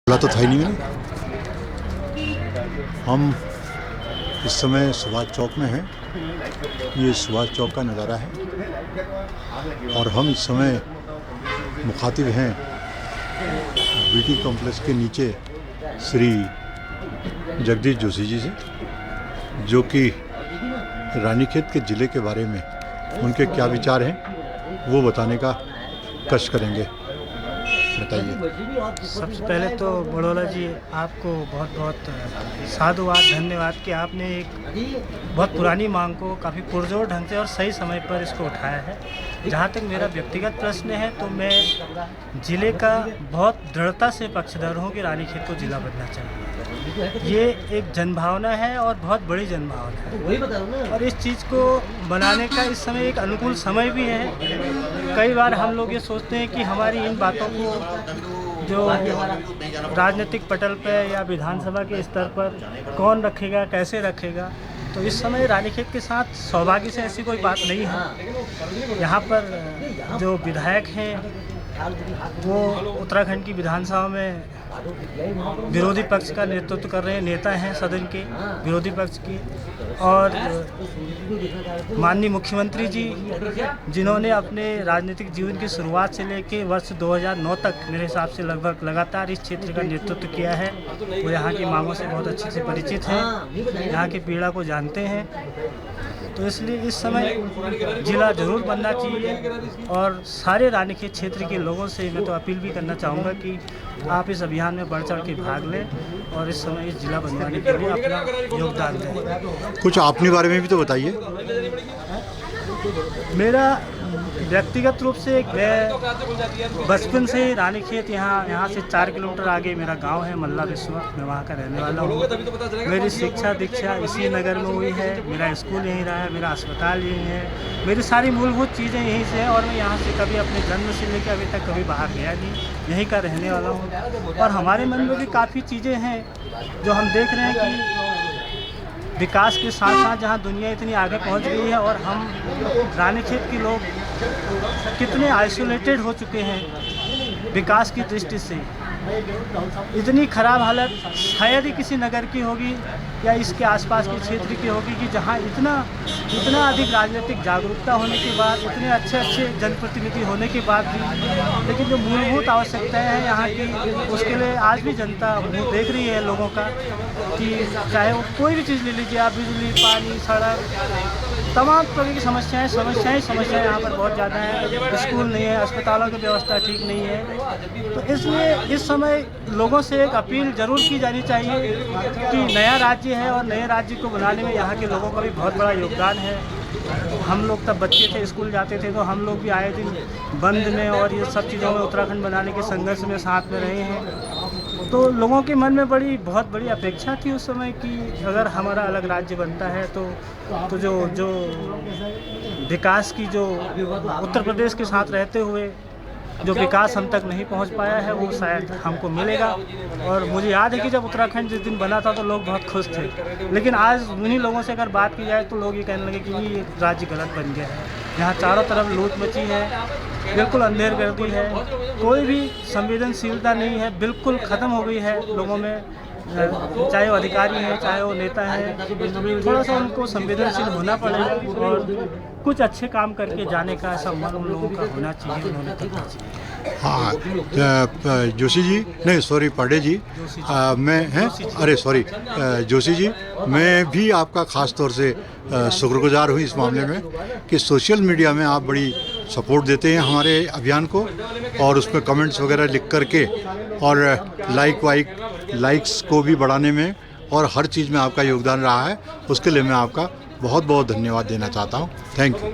बोला तो था ही नहीं मैंने। हम इस समय सुभाष चौक में हैं। ये सुभाष चौक का नज़ारा है और हम इस समय मुखातिब हैं बीटी कॉम्प्लेक्स के नीचे श्री जगदीश जोशी जी से, जो कि रानीखेत के ज़िले के बारे में उनके क्या विचार हैं वो बताने का कष्ट करेंगे। बताइए। सबसे पहले तो बड़ौला जी आपको बहुत बहुत साधुवाद, धन्यवाद कि आपने एक बहुत पुरानी मांग को काफ़ी पुरजोर ढंग से और सही समय पर इसको उठाया है। जहाँ तक मेरा व्यक्तिगत प्रश्न है तो मैं ज़िले का बहुत दृढ़ता से पक्षधर हूँ कि रानीखेत को ज़िला बनना चाहिए। ये एक जनभावना है और बहुत बड़ी जनभावना है और इस चीज़ को बनाने का इस समय एक अनुकूल समय भी है। कई बार हम लोग ये सोचते हैं कि हमारी इन बातों को जो राजनीतिक पटल पर या विधानसभा के स्तर पर कौन रखेगा, कैसे रखेगा, तो इस समय रानीखेत के साथ सौभाग्य से ऐसी कोई बात नहीं है। यहाँ पर जो विधायक हैं वो उत्तराखंड की विधानसभा में विरोधी पक्ष का नेतृत्व कर रहे हैं, नेता हैं सदन के विरोधी पक्ष की, और माननीय मुख्यमंत्री जी जिन्होंने अपने राजनीतिक जीवन की शुरुआत से लेकर वर्ष 2009 तक मेरे हिसाब से लगभग लगातार इस क्षेत्र का नेतृत्व किया है। वो यहाँ की मांगों से बहुत अच्छे से परिचित हैं, यहाँ की पीड़ा को जानते हैं। तो इसलिए इस समय ज़िला ज़रूर बनना चाहिए और सारे रानीखेत क्षेत्र के लोगों से मैं तो अपील भी करना चाहूँगा कि आप इस अभियान में बढ़ चढ़ के भाग लें और इस समय इस ज़िला बनवाने के लिए अपना योगदान दें। कुछ अपने बारे में भी तो बताइए। मेरा व्यक्तिगत रूप से मैं बचपन से ही रानीखेत यहाँ से 4 किलोमीटर आगे मेरा गांव है मल्ला विश्वा, मैं वहाँ का रहने वाला हूँ। मेरी शिक्षा दीक्षा इसी नगर में हुई है, मेरा स्कूल यहीं रहा है, मेरा अस्पताल यहीं है, मेरी सारी मूलभूत चीज़ें यहीं से हैं और मैं यहाँ से कभी अपने जन्म से लेकर अभी तक कभी बाहर गया नहीं, यहीं का रहने वाला हूँ। और हमारे मन में भी काफ़ी चीज़ें हैं जो हम देख रहे हैं कि विकास के साथ साथ जहाँ दुनिया इतनी आगे पहुँच गई है और हम रानीखेत के लोग कितने आइसोलेटेड हो चुके हैं विकास की दृष्टि से। इतनी ख़राब हालत शायद ही किसी नगर की होगी या इसके आसपास के क्षेत्र की होगी कि जहाँ इतना अधिक राजनीतिक जागरूकता होने के बाद, इतने अच्छे जनप्रतिनिधि होने के बाद भी, लेकिन जो मूलभूत आवश्यकताएं हैं यहाँ की, उसके लिए आज भी जनता मुँह देख रही है लोगों का कि चाहे वो कोई भी चीज़ ले लीजिए आप, बिजली, पानी, सड़क, तमाम तरह की समस्याएं यहाँ पर बहुत ज़्यादा हैं। स्कूल नहीं है, अस्पतालों की व्यवस्था ठीक नहीं है। तो इसलिए इस समय लोगों से एक अपील ज़रूर की जानी चाहिए कि नया राज्य है और नए राज्य को बनाने में यहाँ के लोगों का भी बहुत बड़ा योगदान है। हम लोग तब बच्चे थे, स्कूल जाते थे, तो हम लोग भी आए दिन बंद में और ये सब चीज़ों में उत्तराखंड बनाने के संघर्ष में साथ में रहे हैं। तो लोगों के मन में बहुत बड़ी अपेक्षा थी उस समय कि अगर हमारा अलग राज्य बनता है तो जो विकास की जो उत्तर प्रदेश के साथ रहते हुए जो विकास हम तक नहीं पहुंच पाया है वो शायद हमको मिलेगा। और मुझे याद है कि जब उत्तराखंड जिस दिन बना था तो लोग बहुत खुश थे, लेकिन आज उन्हीं लोगों से अगर बात की जाए तो लोग ये कहने लगे कि ये राज्य गलत बन गया है। यहाँ चारों तरफ लूट मची है, बिल्कुल अंधेरगर्दी है, कोई भी संवेदनशीलता नहीं है, बिल्कुल ख़त्म हो गई है लोगों में, चाहे वो अधिकारी हैं चाहे वो नेता हैं। थोड़ा सा उनको संवेदनशील होना पड़ेगा और कुछ अच्छे काम करके जाने का ऐसा मन उन लोगों का होना चाहिए, उन्होंने करना चाहिए। हाँ, जोशी जी नहीं सॉरी पांडे जी, मैं हैं अरे सॉरी जोशी जी, मैं भी आपका ख़ास तौर से शुक्रगुजार हूँ इस मामले में कि सोशल मीडिया में आप बड़ी सपोर्ट देते हैं हमारे अभियान को और उसमें कमेंट्स वगैरह लिख करके और लाइक्स को भी बढ़ाने में और हर चीज़ में आपका योगदान रहा है। उसके लिए मैं आपका बहुत बहुत धन्यवाद देना चाहता हूँ। Thank you.